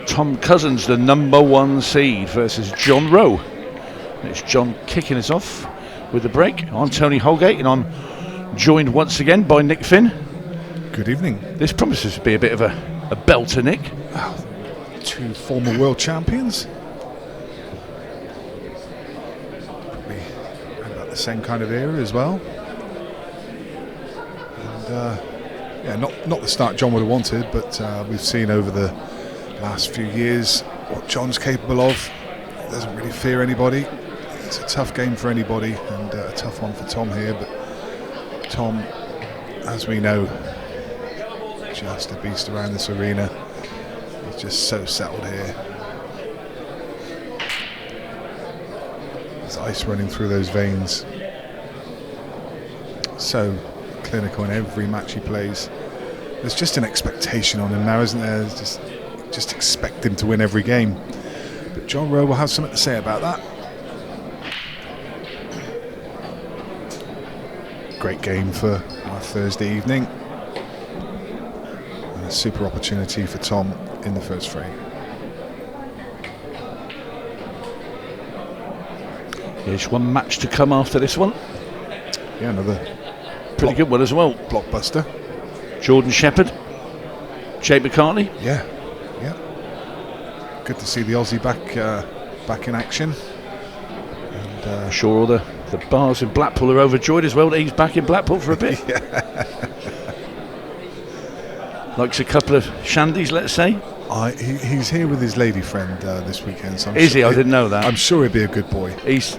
Tom Cousins, the #1 seed, versus John Rowe. It's John kicking us off with the break. I'm Tony Holgate, and I'm joined once again by Nick Finn. Good evening. This promises to be a bit of a belter, Nick. Wow, two former world champions. Probably about the same kind of era as well. And yeah, not the start John would have wanted, but we've seen over the last few years what John's capable of. He doesn't really fear anybody. It's a tough game for anybody, and a tough one for Tom here. But Tom, as we know, just a beast around this arena. He's just so settled here. There's ice running through those veins. So clinical in every match he plays. There's just an expectation on him now, isn't there? There's just expect him to win every game. But John Rowe will have something to say about that. Great game for our Thursday evening. And a super opportunity for Tom in the first frame. There's one match to come after this one. Yeah, another pretty good one as well. Blockbuster. Jordan Shepherd, Jake McCartney. Yeah. Good to see the Aussie back in action. And I'm sure all the bars in Blackpool are overjoyed as well that he's back in Blackpool for a bit. Likes a couple of shandies, let's say. He's here with his lady friend this weekend. So Is he? I didn't know that. I'm sure he'll be a good boy. He's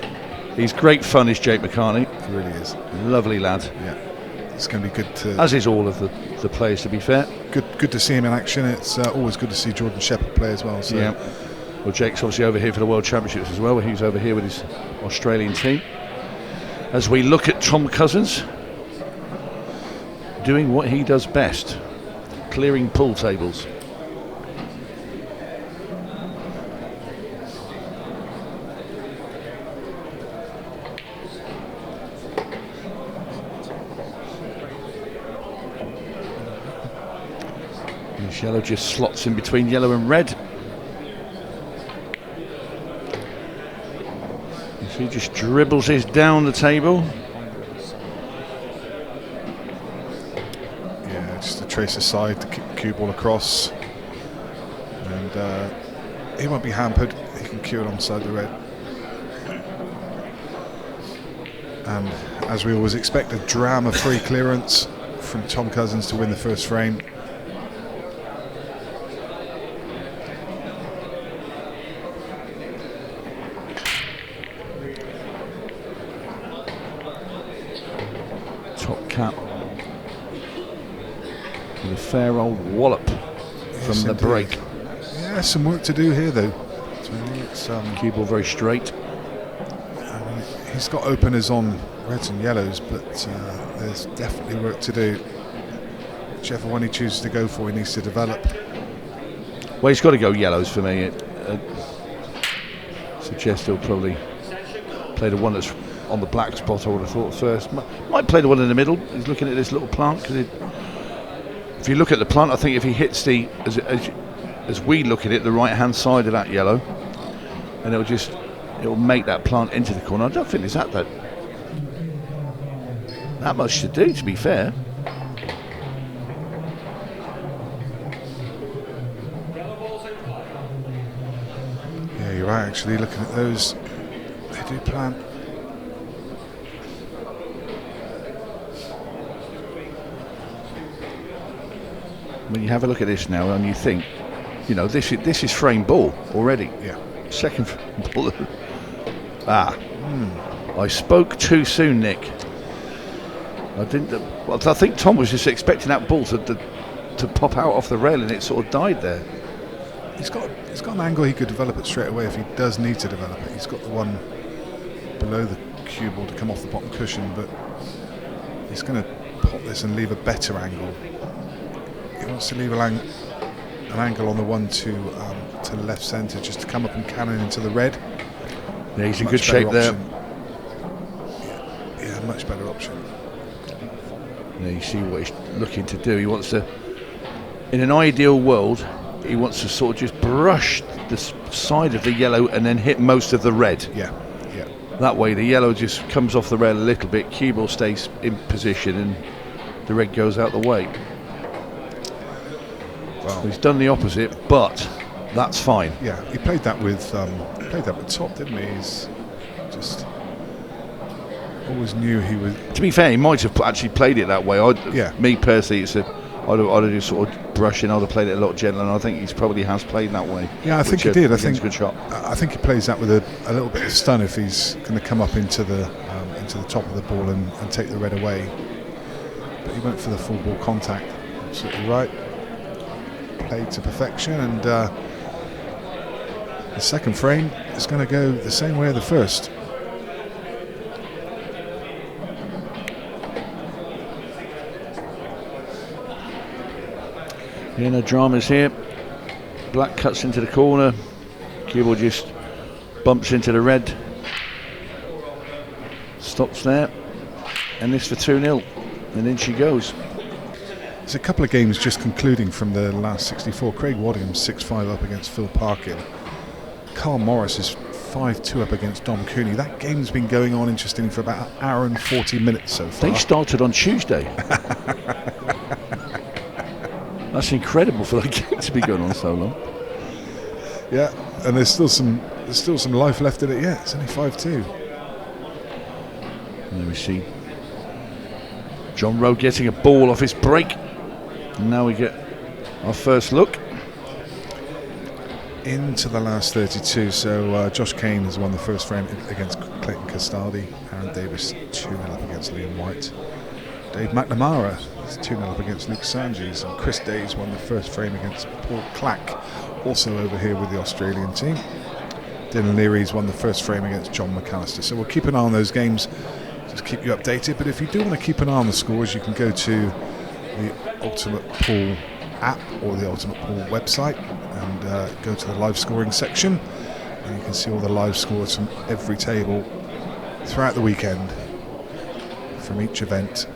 great fun, is Jake McCartney. He really is. Lovely lad. Yeah. It's going to be good to... As is all of the players, to be fair. Good to see him in action. It's always good to see Jordan Shepherd play as well. So. Yeah. Well, Jake's obviously over here for the World Championships as well. He's over here with his Australian team. As we look at Tom Cousins doing what he does best, clearing pool tables. This yellow just slots in between yellow and red. He just dribbles this down the table. Yeah, just to trace aside to kick the cue ball across. And he won't be hampered. He can cue it onside the red. And as we always expect, a drama-free clearance from Tom Cousins to win the first frame. Cap with a fair old wallop from the break. Yeah, some work to do here though. It's cue ball very straight. I mean, he's got openers on reds and yellows, but there's definitely work to do. Whichever one he chooses to go for, he needs to develop. Well, he's got to go yellows for me. It suggests he'll probably play the one that's on the black spot. I would have thought first. Might play the one in the middle. He's looking at this little plant, because if you look at the plant, I think if he hits the as we look at it, the right hand side of that yellow, and it'll make that plant into the corner. I don't think there's that much to do, to be fair. Yeah, you're right. Actually, looking at those, they do plant. When you have a look at this now and you think, you know, this is frame ball already. Yeah. Second frame ball. I spoke too soon, Nick. I didn't. Well, I think Tom was just expecting that ball to pop out off the rail, and it sort of died there. He's got an angle he could develop it straight away if he does need to develop it. He's got the one below the cue ball to come off the bottom cushion, but he's going to pop this and leave a better angle. He wants to leave an angle on the one to left centre, just to come up and cannon into the red. Yeah, he's in good shape there. Yeah, much better option. Yeah, you see what he's looking to do. He wants to, in an ideal world, he wants to sort of just brush the side of the yellow and then hit most of the red. Yeah. That way the yellow just comes off the red a little bit, cue ball stays in position and the red goes out the way. Well, he's done the opposite, but that's fine. Yeah, he played that with top, didn't he? He's just always knew he was. To be fair, he might have actually played it that way. Me personally, I'd have just sort of brushed in. I'd have played it a lot gentler, and I think he probably has played that way. Yeah, I think he did. I think a good shot. I think he plays that with a little bit of stun if he's going to come up into the top of the ball and take the red away. But he went for the full ball contact. Absolutely right. Played to perfection, and the second frame is going to go the same way as the first. Yeah, no dramas here. Black cuts into the corner. Cue ball just bumps into the red. Stops there. And this for 2-0. And in she goes. There's a couple of games just concluding from the last 64. Craig Waddingham's 6-5 up against Phil Parkin. Carl Morris is 5-2 up against Dom Cooney. That game's been going on interesting for about an hour and 40 minutes so far. They started on Tuesday. That's incredible for that game to be going on so long. Yeah, and there's still some life left in it yet. It's only 5-2. And there we see John Rowe getting a ball off his break. And now we get our first look into the last 32. So Josh Kane has won the first frame against Clayton Castaldi. Aaron Davis 2-0 up against Liam White. Dave McNamara is 2-0 up against Luke Sanges, and Chris Days won the first frame against Paul Clack, also over here with the Australian team. Dylan Leary's won the first frame against John McAllister. So we'll keep an eye on those games, just keep you updated. But if you do want to keep an eye on the scores, you can go to the Ultimate Pool app or the Ultimate Pool website and go to the live scoring section, and you can see all the live scores from every table throughout the weekend from each event.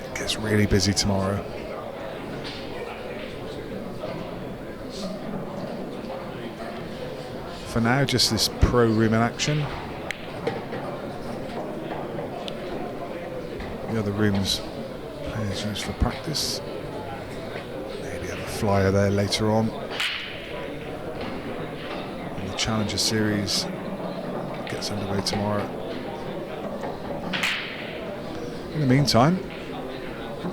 It gets really busy tomorrow. For now, just this pro room in action. The other rooms players use for practice. Maybe have a flyer there later on. And the Challenger Series gets underway tomorrow. In the meantime,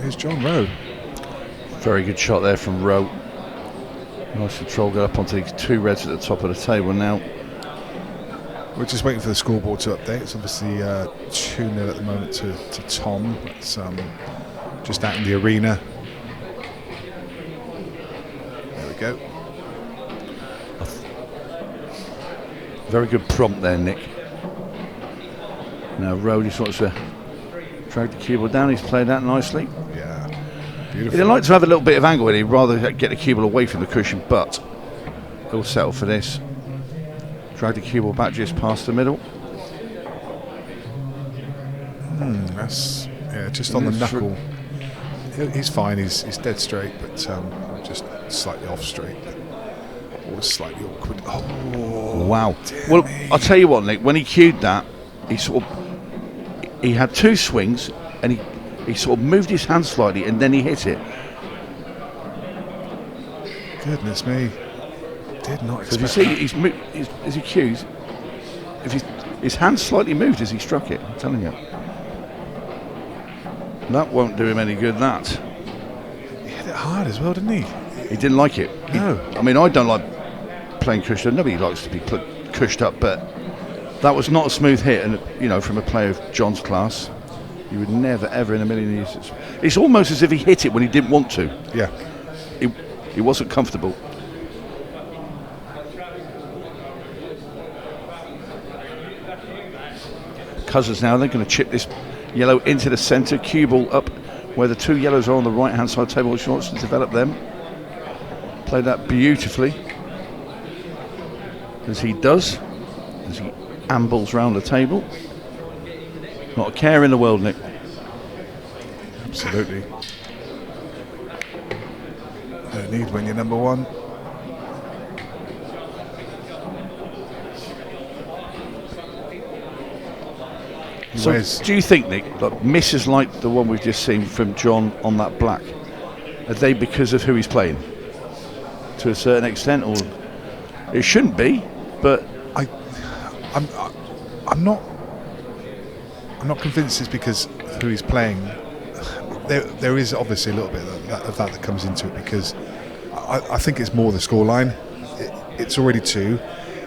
here's John Rowe. Very good shot there from Rowe. Nice control, go up onto these two reds at the top of the table now. We're just waiting for the scoreboard to update. It's obviously 2-0 at the moment to Tom. It's just out in the arena. There we go. Very good prompt there, Nick. Now Rowe just wants to drag the cue ball down. He's played that nicely. Yeah, beautiful. He'd like to have a little bit of angle with it. He'd rather get the cue ball away from the cushion, but he'll settle for this. Drag the cue ball back just past the middle. That's just on the knuckle. He's fine. He's dead straight, but just slightly off straight. Or slightly awkward. Oh wow! Well, I'll tell you what, Nick. When he cued that, he had two swings, and he sort of moved his hand slightly, and then he hit it. Goodness me! Did not expect. You see, as he cues, if his hand slightly moved as he struck it. I'm telling you, that won't do him any good. That he hit it hard as well, didn't he? He didn't like it. No. I mean, I don't like playing cushion. Nobody likes to be cushed up, but that was not a smooth hit. And from a player of John's class, you would never, ever in a million years. It's almost as if he hit it when he didn't want to. Yeah. He wasn't comfortable. Cousins now, they're going to chip this yellow into the centre, cue ball up where the two yellows are on the right hand side table, which wants to develop them. Played that beautifully, as he does, as he ambles round the table. Not a care in the world, Nick. Absolutely. No need when you're number one. So, do you think, Nick, that misses like the one we've just seen from John on that black, are they because of who he's playing? To a certain extent, or it shouldn't be, but I'm not convinced it's because who he's playing. There is obviously a little bit of that comes into it, because I think it's more the scoreline. It's already 2.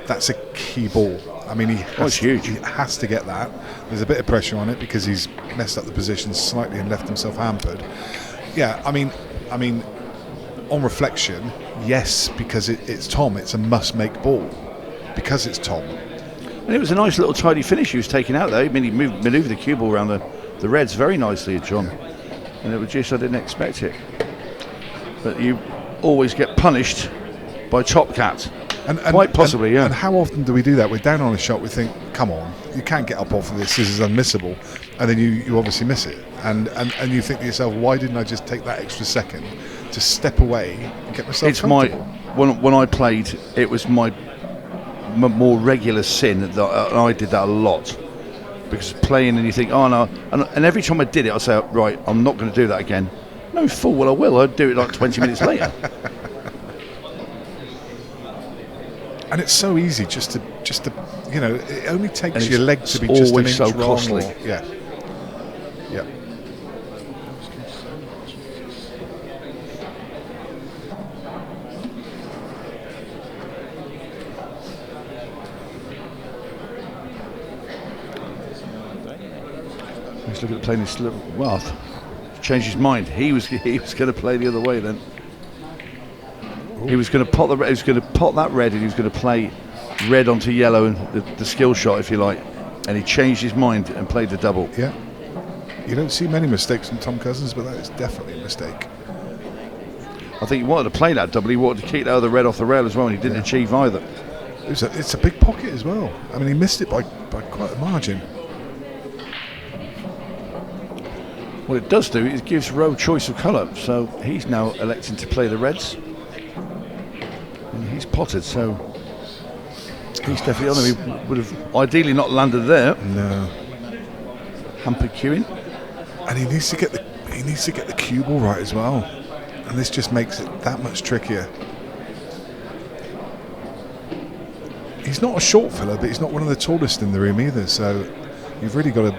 That's a key ball. I mean, he has to get that. There's a bit of pressure on it because he's messed up the position slightly and left himself hampered. Yeah, I mean, on reflection, yes, because it's Tom. It's a must-make ball because it's Tom. And it was a nice little tidy finish he was taking out there. I mean, he manoeuvred the cue ball around the reds very nicely, John. And it was just, I didn't expect it. But you always get punished by top cat. And quite possibly, yeah. And how often do we do that? We're down on a shot, we think, come on, you can't get up off of this is unmissable. And then you obviously miss it. And you think to yourself, why didn't I just take that extra second to step away and get myself comfortable? When I played, it was my more regular sin that I did that a lot. Because playing and you think, oh no, and every time I did it, I say, right, I'm not going to do that again. No, fool, well I will. I'd do it like 20 minutes later. And it's so easy just to it only takes your leg to be just an inch so wrong. Costly. Yeah. He's looking at playing this little. Well, changed his mind. He was going to play the other way then. Ooh. He was going to pot the. He was going to pot that red, and he was going to play red onto yellow and the skill shot, if you like. And he changed his mind and played the double. Yeah. You don't see many mistakes from Tom Cousins, but that is definitely a mistake. I think he wanted to play that double. He wanted to keep that other red off the rail as well, and he didn't achieve either. It's a big pocket as well. I mean, he missed it by quite a margin. What it does do is it gives Rowe choice of colour, so he's now electing to play the reds, and he's potted, so he's definitely on him. He would have ideally not landed there. No. Hampered queuing, and he needs to get the cue ball right as well, and this just makes it that much trickier. He's not a short fella, but he's not one of the tallest in the room either, so you've really got to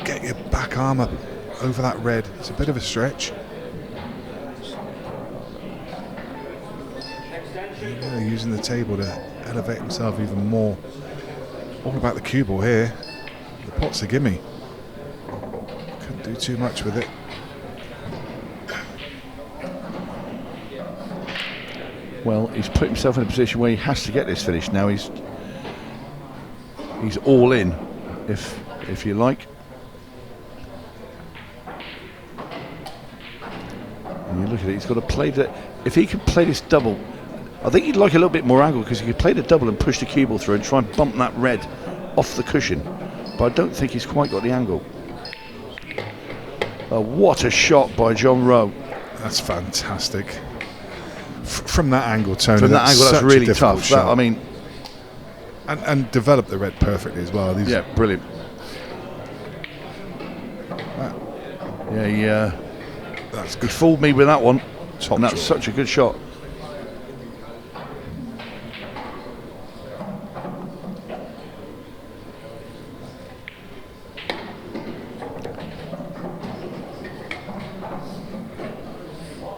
get your back arm up over that red. It's a bit of a stretch. Yeah, using the table to elevate himself even more. All about the cue ball here. The pot's a gimme. Couldn't do too much with it. Well, he's put himself in a position where he has to get this finish now. He's all in, if you like. And you look at it, he's got to play that. If he could play this double, I think he'd like a little bit more angle, because he could play the double and push the cue ball through and try and bump that red off the cushion. But I don't think he's quite got the angle. What a shot by John Rowe. That's fantastic. From that angle, Tony. From that angle, that's really tough. That, I mean, and developed the red perfectly as well. Yeah, brilliant. Yeah, that's good. He fooled me with that one. And that's such a good shot.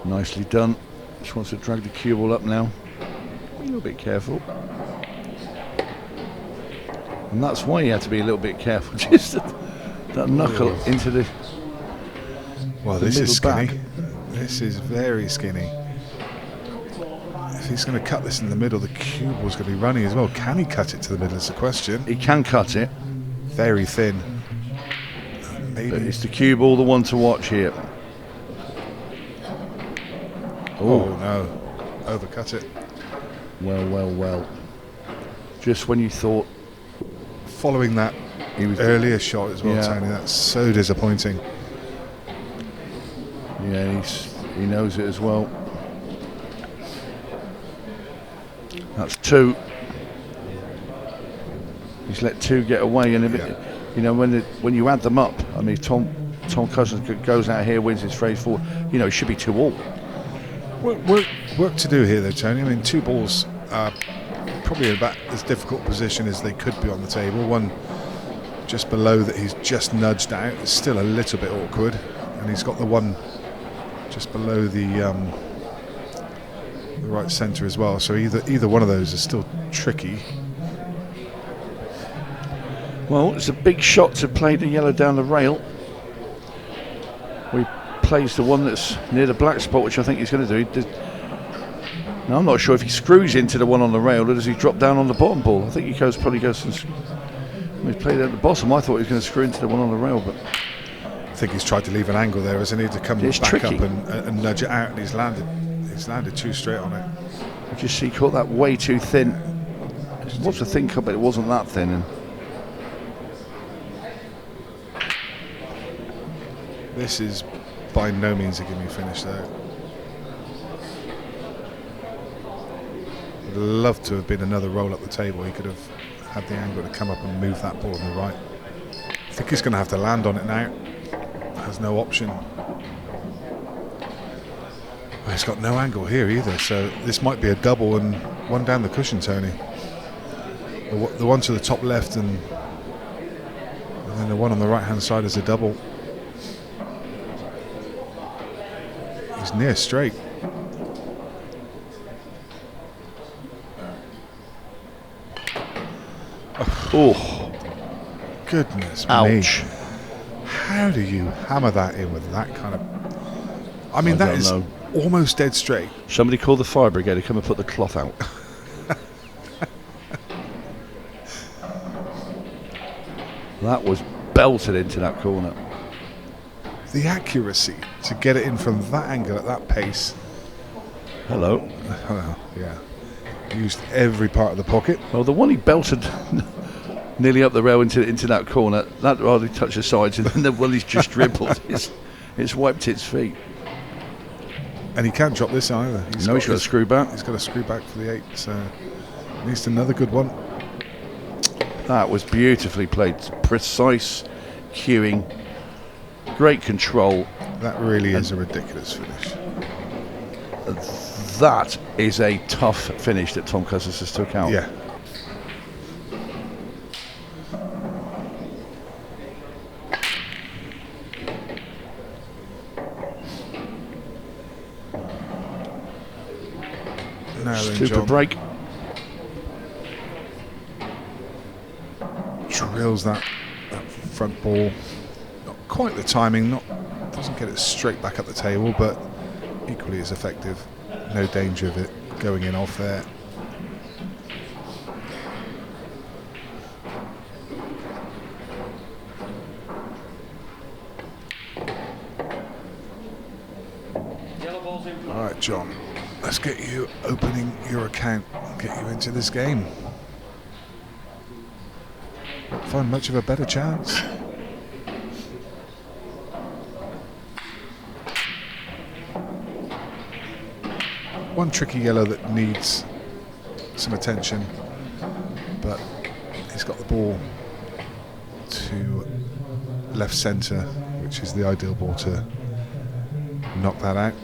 Nicely done. Just wants to drag the cue ball up now. Be a little bit careful. And that's why you had to be a little bit careful. Just that knuckle into the. Well, this is skinny. Back. This is very skinny. If he's going to cut this in the middle, the cue ball's going to be running as well. Can he cut it to the middle? Is the question. He can cut it. Very thin. Maybe. But it's the cue ball, the one to watch here. Oh no, overcut it. Well. Just when you thought. Following that earlier shot as well, Tony, that's so disappointing. Yeah, he knows it as well. That's 2. He's let 2 get away, and You know, when you add them up, I mean, Tom Cousins goes out here, wins his phrase 4. You know, it should be 2-all. Work to do here, though, Tony. I mean, 2 balls are probably in about as difficult a position as they could be on the table. One just below that he's just nudged out. It's still a little bit awkward, and he's got the one just below the right centre as well. So either one of those is still tricky. Well, it's a big shot to play the yellow down the rail. He plays the one that's near the black spot, which I think he's going to do. Now, I'm not sure if he screws into the one on the rail or does he drop down on the bottom ball. I think he probably goes and he's played at the bottom. I thought he was going to screw into the one on the rail, but I think he's tried to leave an angle there, hasn't he, to come back tricky. Up and nudge it out, and he's landed too straight on it. I just see he caught that way too thin. It was a thin cut, but it wasn't that thin. And this is by no means a gimme finish, though. Would love to have been another roll up the table. He could have had the angle to come up and move that ball on the right. I think he's going to have to land on it now. Has no option. Well, he's got no angle here either, so this might be a double and one down the cushion, Tony. The one to the top left and then the one on the right hand side is a double. He's near straight. Oh, goodness ouch. Me. How do you hammer that in with that kind of... I mean, that is almost dead straight. Somebody call the fire brigade to come and put the cloth out. That was belted into that corner. The accuracy to get it in from that angle at that pace. Hello. Yeah. Used every part of the pocket. Well, the one he belted nearly up the rail into that corner, that hardly touched the sides, and then the one he's just dribbled, it's wiped its feet. And he can't drop this either. He's got a screw back. He's got a screw back for the 8, so needs another good one. That was beautifully played. Precise cueing, great control. That really is a ridiculous finish. That is a tough finish that Tom Cousins has took out. Yeah. Super break. Drills that front ball. Not quite the timing, doesn't get it straight back up the table, but equally as effective. No danger of it going in off there. All right, John. Let's get you opening your account and get you into this game. Don't find much of a better chance. One tricky yellow that needs some attention, but he's got the ball to left centre, which is the ideal ball to knock that out.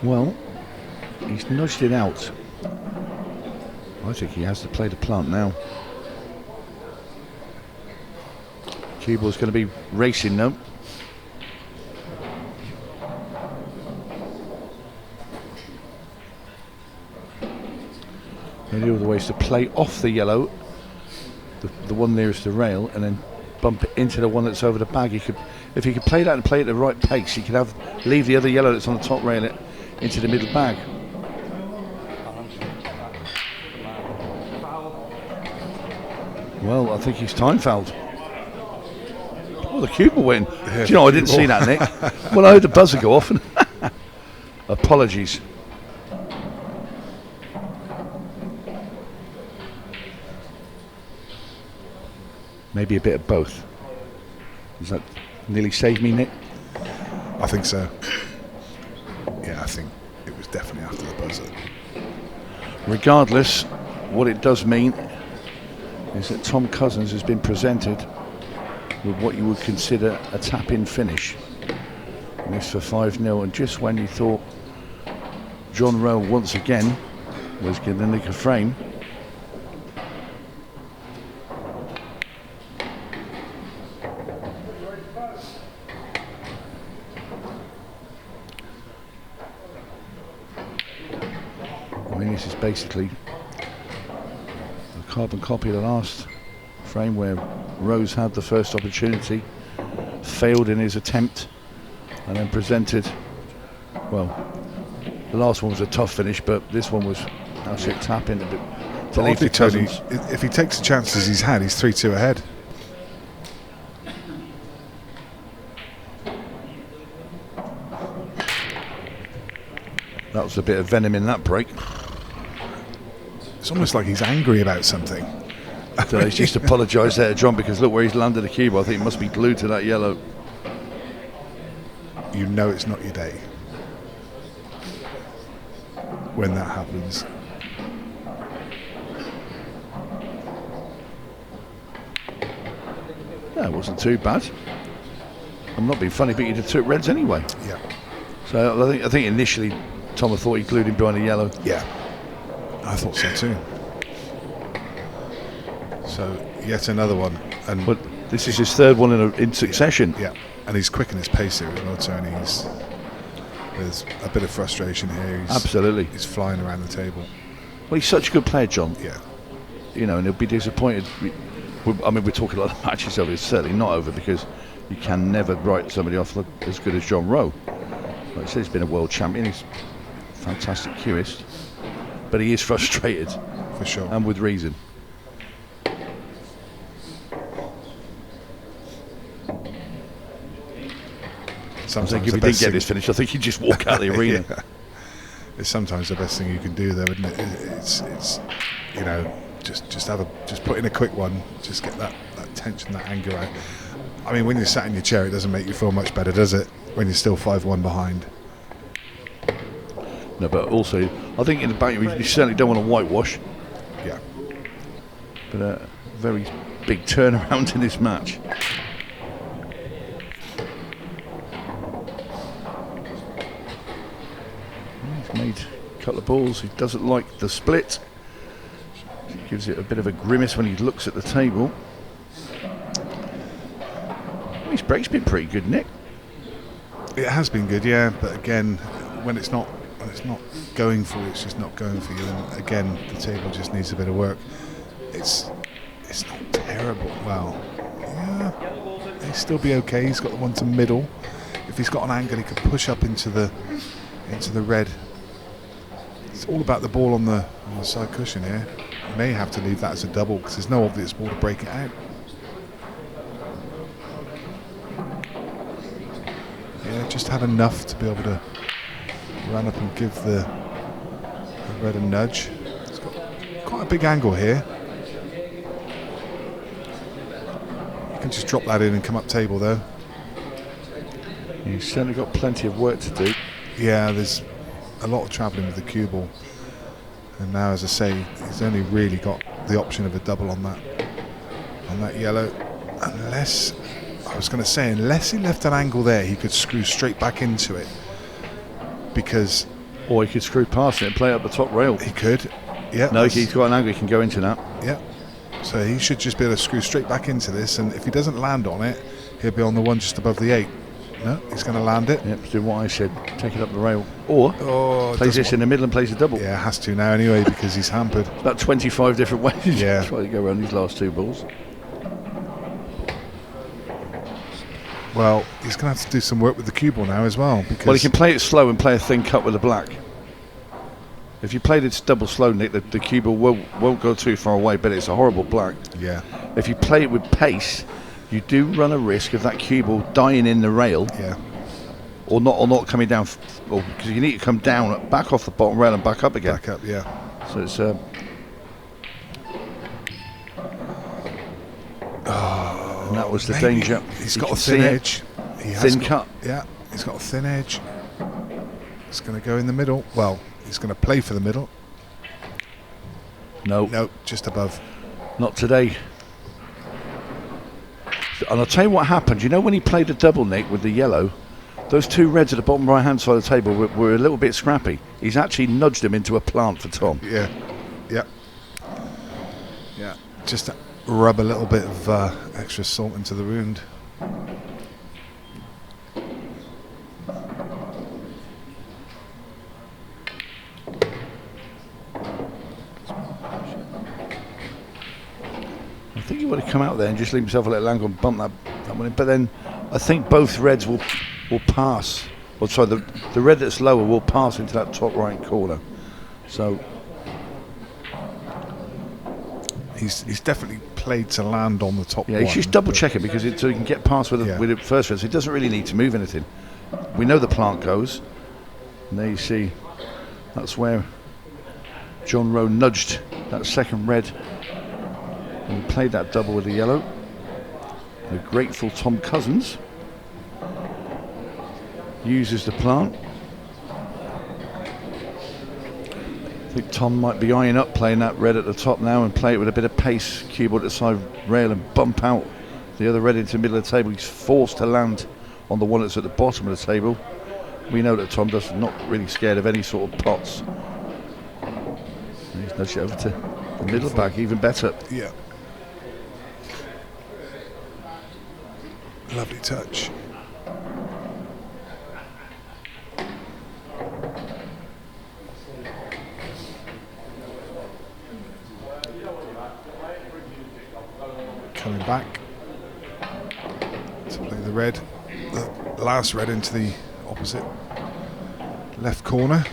Well, he's nudged it out. I think he has to play the plant now. Cue ball's going to be racing now. The other way is to play off the yellow, the one nearest the rail, and then bump it into the one that's over the bag. If he could play that and play it at the right pace, he could leave the other yellow that's on the top rail into the middle bag. Well, I think he's time fouled. Oh, the cue ball went. Yeah, Do you know, I didn't see that, Nick. Well, I heard the buzzer go off. And apologies. Maybe a bit of both. Does that nearly save me, Nick? I think so. Yeah, I think it was definitely after the buzzer. Regardless, what it does mean is that Tom Cousins has been presented with what you would consider a tap-in finish. And this for 5-0, and just when you thought John Rowe once again was going to nick a frame, I mean, this is basically a carbon copy of the last frame where Rose had the first opportunity, failed in his attempt, and then presented, well, the last one was a tough finish, but this one was actually a tap in to leave to Tony, Cousins. if he takes the chances he's had, he's 3-2 ahead. That was a bit of venom in that break. It's almost like he's angry about something. So he's just apologised there to John, because look where he's landed the cue. I think it must be glued to that yellow. You know it's not your day when that happens. That wasn't too bad. I'm not being funny, but you took reds anyway. Yeah. So I think initially Tom thought he glued him behind the yellow. Yeah. I thought so too. So yet another one, and But this is his third one in succession. yeah, and he's quick in his pace here as well, Tony. There's a bit of frustration here. Absolutely. He's flying around the table. Well, he's such a good player, John. Yeah. You know, and he'll be disappointed. I mean, we're talking a lot of matches over. It's certainly not over, because you can never write somebody off as good as John Rowe. Like I said, he's been a world champion. He's a fantastic cueist, but he is frustrated, For sure. and with reason. I think if he didn't get this finish, I think he'd just walk out of the arena. Yeah. It's sometimes the best thing you can do, though, isn't it? It's you know, just put in a quick one, just get that tension, that anger out. I mean, when you're sat in your chair, it doesn't make you feel much better, does it? When you're still 5-1 behind. No, but also, I think in the back, you certainly don't want to whitewash. Yeah. But a very big turnaround in this match. He's made a couple of balls. He doesn't like the split. Gives it a bit of a grimace when he looks at the table. His break's been pretty good, Nick. It has been good, yeah. But again, when it's not going for you, it's just not going for you. And again, the table just needs a bit of work. It's not terrible. Well, yeah, he'll still be okay. He's got the one to middle. If he's got an angle, he could push up into the red. It's all about the ball on the side cushion here. He may have to leave that as a double, because there's no obvious ball to break it out. Yeah, just had enough to be able to run up and give the red a nudge. It's got quite a big angle here. You can just drop that in and come up table, though. He's certainly got plenty of work to do. Yeah, there's a lot of travelling with the cue ball, and now, as I say, he's only really got the option of a double on that yellow, unless he left an angle there, he could screw straight back into it, because Or he could screw past it and play up the top rail. he could. Yeah. No, he's got an angle he can go into now. Yeah. So he should just be able to screw straight back into this, and if he doesn't land on it, he'll be on the one just above the 8. No, he's going to land it. Yep, do what I said, take it up the rail. Or Oh, plays this in the middle and plays a double. Yeah, has to now anyway, because he's hampered. About 25 different ways. Yeah. Try to go around these last two balls. Well, he's going to have to do some work with the cue ball now as well. Because Well, he can play it slow and play a thin cut with the black. If you play this double slow, Nick, the cue ball won't go too far away, but it's a horrible black. yeah, if you play it with pace, you do run a risk of that cue ball dying in the rail, Yeah. or not coming down, because you need to come down, back off the bottom rail and back up again. Back up, yeah. So it's and that was the danger. He's You got a can thin see it. edge. He has Thin got, cut. Yeah, he's got a thin edge. He's going to go in the middle. Well, he's going to play for the middle. No, Just above. not today. And I'll tell you what happened. You know when he played a double, Nick, with the yellow, those two reds at the bottom right-hand side of the table were a little bit scrappy. He's actually nudged them into a plant for Tom. Yeah. Just to rub a little bit of extra salt into the wound. I think he would have come out there and just leave himself a little angle and bump that one in. But then I think both reds will pass. Or sorry, the red that's lower will pass into that top right corner. So He's definitely played to land on the top yeah, one. he's just double checking because so he can get past with the first red. So he doesn't really need to move anything. We know the plant goes. And there you see, that's where John Rowe nudged that second red and played that double with the yellow. The grateful Tom Cousins uses the plant. I think Tom might be eyeing up playing that red at the top now and play it with a bit of pace, cue ball at the side rail and bump out the other red into the middle of the table. He's forced to land on the one that's at the bottom of the table. We know that Tom does not really scared of any sort of pots. And he's nudged it over to the middle back, even better. Yeah. Lovely touch. Coming back to play the red, the last red into the opposite left corner.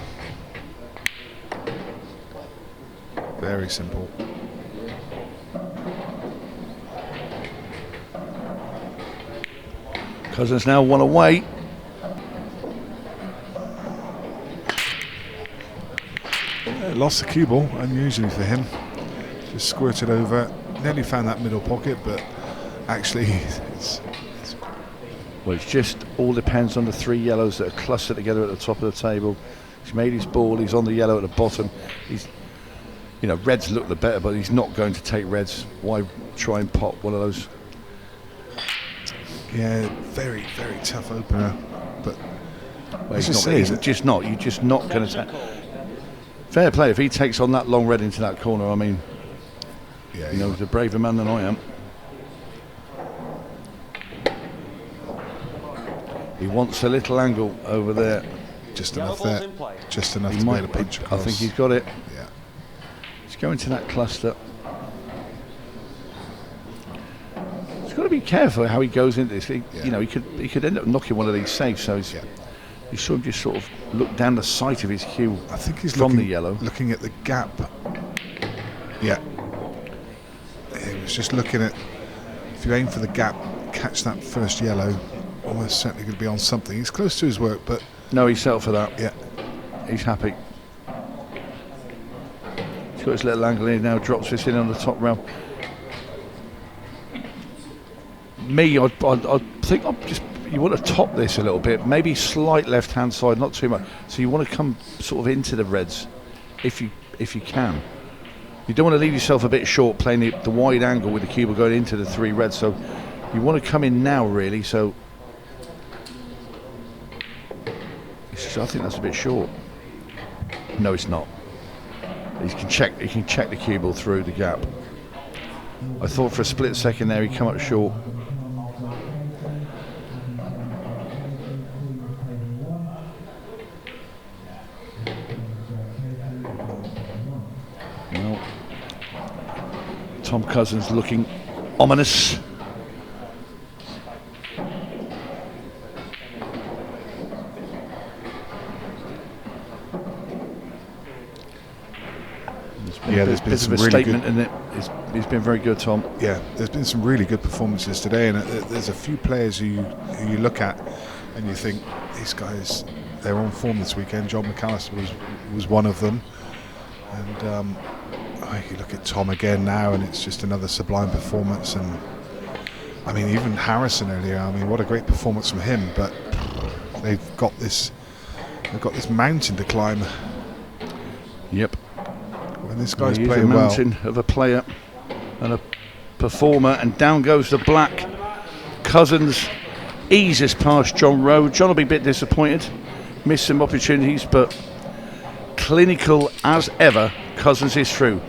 Very simple. Cousins now one away. Lost the cue ball, unusually for him. Just squirted over. Nearly found that middle pocket, but actually Well, it's just all depends on the three yellows that are clustered together at the top of the table. He's made his ball, he's on the yellow at the bottom. He's, reds look the better, but he's not going to take reds. Why try and pop one of those? yeah, very, very tough opener. But Well, you're just not going to take. Fair play, if he takes on that long red into that corner, I mean, yeah, he's a braver man than I am. He wants a little angle over there. just enough there. Just enough He to be might, able to punch I across. think he's got it. Yeah. He's going to that cluster. He's got to be careful how he goes into this. He could end up knocking one of these safes. So you saw him just sort of look down the sight of his cue. I think he's from looking, the yellow. looking at the gap. Yeah. He was just looking at, if you aim for the gap, catch that first yellow, almost certainly going to be on something. He's close to his work, but No, he's settled for that. yeah. He's happy. He's got his little angle in now, drops this in on the top rail. I think you want to top this a little bit, maybe slight left hand side, not too much. So you want to come sort of into the reds if you can. You don't want to leave yourself a bit short playing the wide angle with the cue ball going into the three reds. So you want to come in now really. So I think that's a bit short. No, it's not. He can check the cue ball through the gap. I thought for a split second there he'd come up short. Well, Tom Cousins looking ominous. there's been bit some of a really statement good. in it. He's been very good, Tom. Yeah, there's been some really good performances today, and there's a few players who you look at and you think these guys, they're on form this weekend. John McAllister was one of them, and you look at Tom again now, and it's just another sublime performance. And I mean, even Harrison earlier. I mean, what a great performance from him. But they've got this mountain to climb. Yep. When this guy's He's a playing well, mountain of a player and a performer, and down goes the black. Cousins eases past John Rowe. John will be a bit disappointed, missed some opportunities, but clinical as ever, Cousins is through.